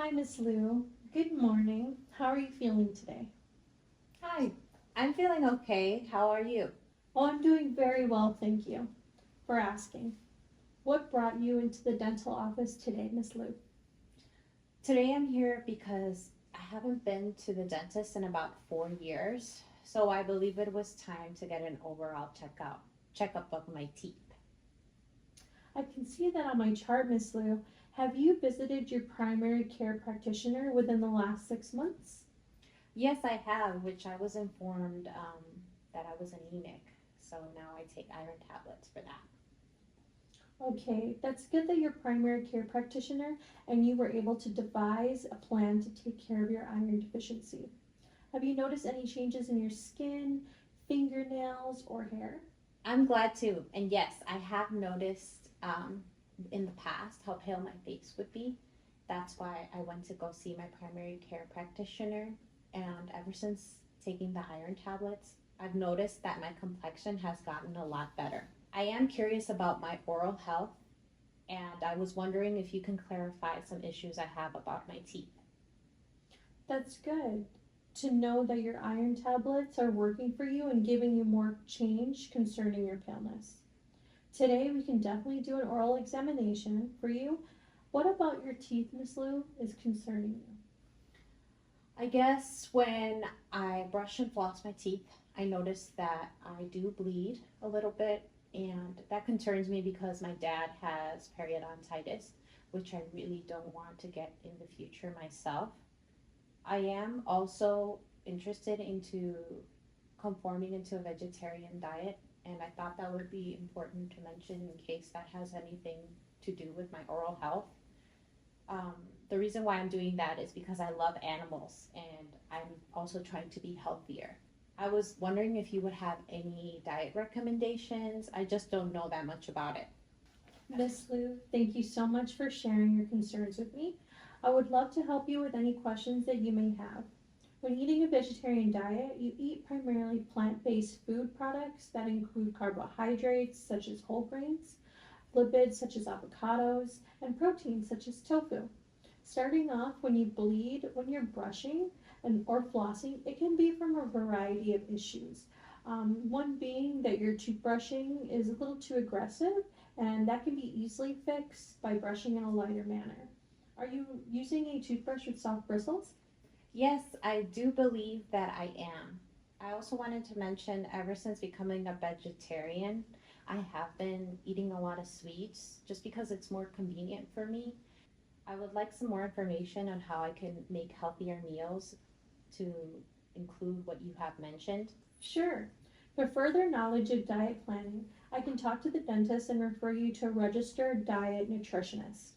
Hi, Miss Lou. Good morning. How are you feeling today? Hi, I'm feeling okay. How are you? Oh, I'm doing very well, thank you for asking. What brought you into the dental office today, Miss Lou? Today I'm here because I haven't been to the dentist in about 4 years, so I believe it was time to get an overall checkup of my teeth. I can see that on my chart, Miss Lou. Have you visited your primary care practitioner within the last 6 months? Yes, I have, which I was informed that I was anemic, so now I take iron tablets for that. Okay, that's good that your primary care practitioner and you were able to devise a plan to take care of your iron deficiency. Have you noticed any changes in your skin, fingernails, or hair? I'm glad to, and yes, I have noticed in the past how pale my face would be. That's why I went to go see my primary care practitioner. And ever since taking the iron tablets, I've noticed that my complexion has gotten a lot better. I am curious about my oral health, and I was wondering if you can clarify some issues I have about my teeth. That's good to know that your iron tablets are working for you and giving you more change concerning your paleness. Today, we can definitely do an oral examination for you. What about your teeth, Miss Lou, is concerning you? I guess when I brush and floss my teeth, I notice that I do bleed a little bit, and that concerns me because my dad has periodontitis, which I really don't want to get in the future myself. I am also interested into conforming into a vegetarian diet, and I thought that would be important to mention in case that has anything to do with my oral health. Um, the reason why I'm doing that is because I love animals and I'm also trying to be healthier. I was wondering if you would have any diet recommendations. I just don't know that much about it. Miss Lou, thank you so much for sharing your concerns with me. I would love to help you with any questions that you may have. When eating a vegetarian diet, you eat primarily plant based food products that include carbohydrates such as whole grains, lipids such as avocados, and proteins such as tofu. Starting off, when you bleed, when you're brushing or flossing, it can be from a variety of issues. One being that your toothbrushing is a little too aggressive, and that can be easily fixed by brushing in a lighter manner. Are you using a toothbrush with soft bristles? Yes, I do believe that I am. I also wanted to mention ever since becoming a vegetarian, I have been eating a lot of sweets just because it's more convenient for me. I would like some more information on how I can make healthier meals to include what you have mentioned. Sure. For further knowledge of diet planning, I can talk to the dentist and refer you to a registered diet nutritionist.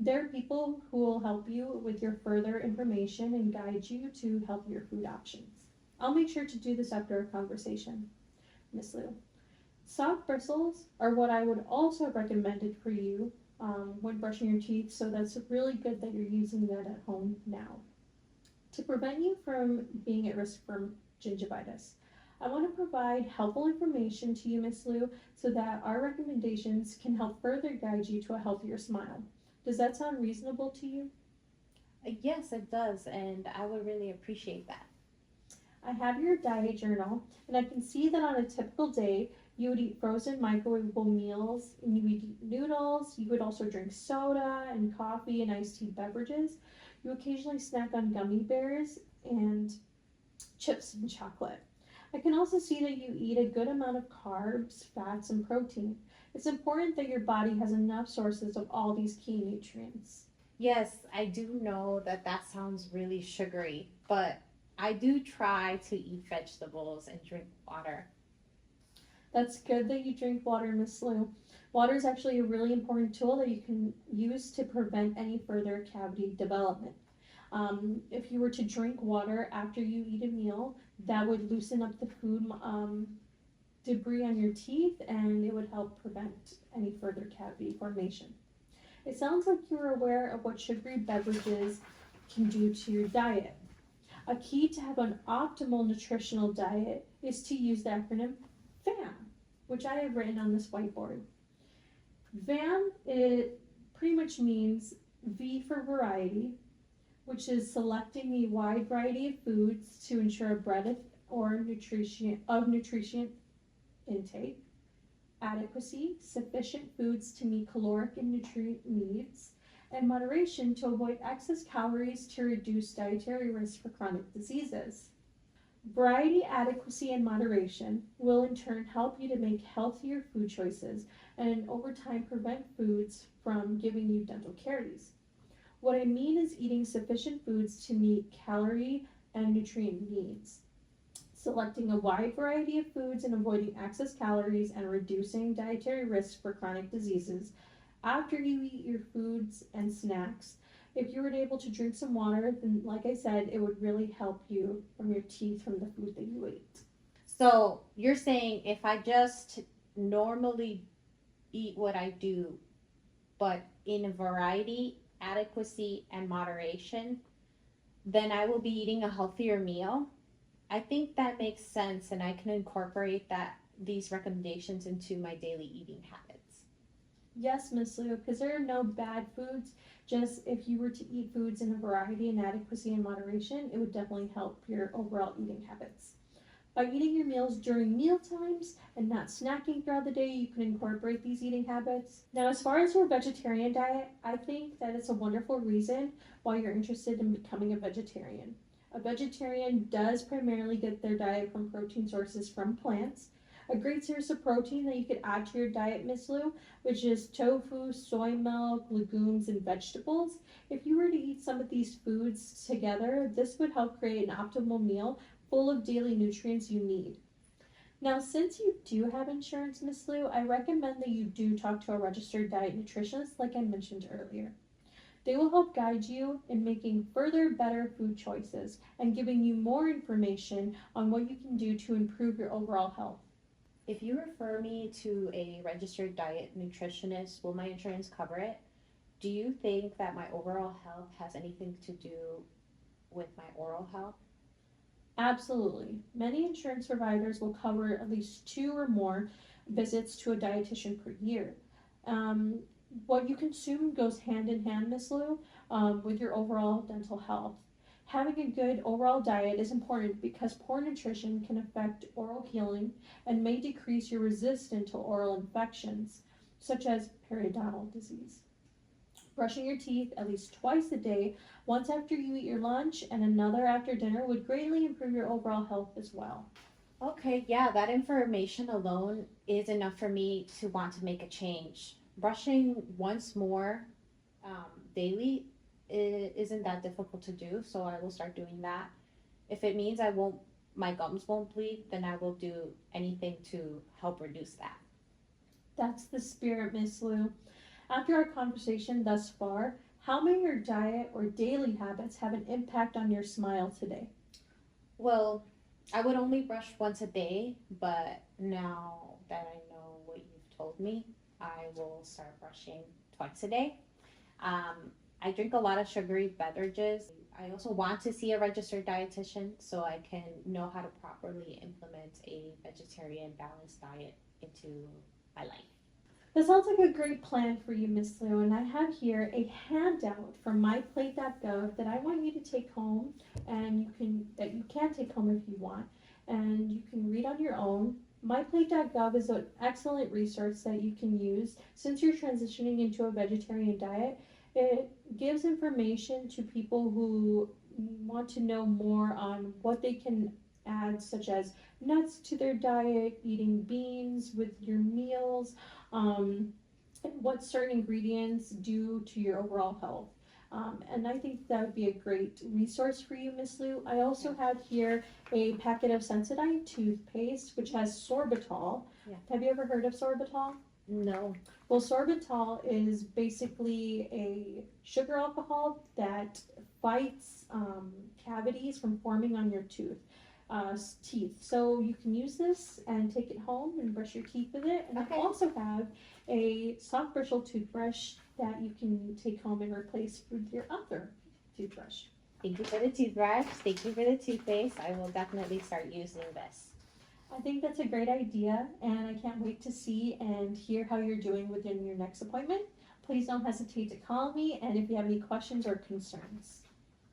There are people who will help you with your further information and guide you to healthier food options. I'll make sure to do this after our conversation, Miss Lou. Soft bristles are what I would also recommend it for you when brushing your teeth, so that's really good that you're using that at home now. To prevent you from being at risk from gingivitis, I want to provide helpful information to you, Miss Lou, so that our recommendations can help further guide you to a healthier smile. Does that sound reasonable to you? Yes, it does, and I would really appreciate that. I have your diet journal, and I can see that on a typical day, you would eat frozen microwavable meals, and you would eat noodles. You would also drink soda and coffee and iced tea beverages. You occasionally snack on gummy bears and chips and chocolate. I can also see that you eat a good amount of carbs, fats, and protein. It's important that your body has enough sources of all these key nutrients. Yes, I do know that that sounds really sugary, but I do try to eat vegetables and drink water. That's good that you drink water, Miss Lou. Water is actually a really important tool that you can use to prevent any further cavity development. If you were to drink water after you eat a meal, that would loosen up the food debris on your teeth and it would help prevent any further cavity formation. It sounds like you're aware of what sugary beverages can do to your diet. A key to have an optimal nutritional diet is to use the acronym FAM, which I have written on this whiteboard. VAM, it pretty much means V for variety, which is selecting a wide variety of foods to ensure a breadth or nutrition intake. Adequacy, sufficient foods to meet caloric and nutrient needs, and moderation to avoid excess calories to reduce dietary risk for chronic diseases. Variety, adequacy, and moderation will in turn help you to make healthier food choices and over time prevent foods from giving you dental caries. What I mean is eating sufficient foods to meet calorie and nutrient needs, selecting a wide variety of foods and avoiding excess calories and reducing dietary risk for chronic diseases after you eat your foods and snacks. If you were able to drink some water, then like I said, it would really help you from your teeth from the food that you ate. So you're saying if I just normally eat what I do, but in a variety, adequacy, and moderation, then I will be eating a healthier meal. I think that makes sense, and I can incorporate these recommendations into my daily eating habits. Yes, Miss Lou, because there are no bad foods. Just if you were to eat foods in a variety and adequacy and moderation, it would definitely help your overall eating habits. By eating your meals during meal times and not snacking throughout the day, you can incorporate these eating habits. Now, as far as your vegetarian diet, I think that it's a wonderful reason why you're interested in becoming a vegetarian. A vegetarian does primarily get their diet from protein sources from plants. A great source of protein that you could add to your diet, Miss Lou, which is tofu, soy milk, legumes, and vegetables. If you were to eat some of these foods together, this would help create an optimal meal full of daily nutrients you need. Now, since you do have insurance, Miss Lou, I recommend that you do talk to a registered diet nutritionist like I mentioned earlier. They will help guide you in making further better food choices and giving you more information on what you can do to improve your overall health. If you refer me to a registered diet nutritionist, will my insurance cover it? Do you think that my overall health has anything to do with my oral health? Absolutely. Many insurance providers will cover at least 2 or more visits to a dietitian per year. Um, what you consume goes hand in hand, Miss Lou, with your overall dental health. Having a good overall diet is important because poor nutrition can affect oral healing and may decrease your resistance to oral infections, such as periodontal disease. Brushing your teeth at least twice a day, once after you eat your lunch and another after dinner, would greatly improve your overall health as well. Okay, yeah, that information alone is enough for me to want to make a change. Brushing once more daily isn't that difficult to do, so I will start doing that. If it means my gums won't bleed, then I will do anything to help reduce that. That's the spirit, Miss Lou. After our conversation thus far, how may your diet or daily habits have an impact on your smile today? Well, I would only brush once a day, but now that I know what you've told me, I will start brushing twice a day. I drink a lot of sugary beverages. I also want to see a registered dietitian so I can know how to properly implement a vegetarian balanced diet into my life. This sounds like a great plan for you, Miss Lou, and I have here a handout from myplate.gov that I want you to take home, and you can take home if you want, and you can read on your own. Myplate.gov is an excellent resource that you can use since you're transitioning into a vegetarian diet. It gives information to people who want to know more on what they can add, such as nuts to their diet, eating beans with your meals, and what certain ingredients do to your overall health. And I think that would be a great resource for you, Miss Lou. I also have here a packet of Sensodyne toothpaste, which has sorbitol. Yeah. Have you ever heard of sorbitol? No. Well, sorbitol is basically a sugar alcohol that fights cavities from forming on your teeth. So you can use this and take it home and brush your teeth with it. And Okay. I also have a soft bristle toothbrush that you can take home and replace with your other toothbrush. Thank you for the toothbrush. Thank you for the toothpaste. I will definitely start using this. I think that's a great idea, and I can't wait to see and hear how you're doing within your next appointment. Please don't hesitate to call me, and if you have any questions or concerns.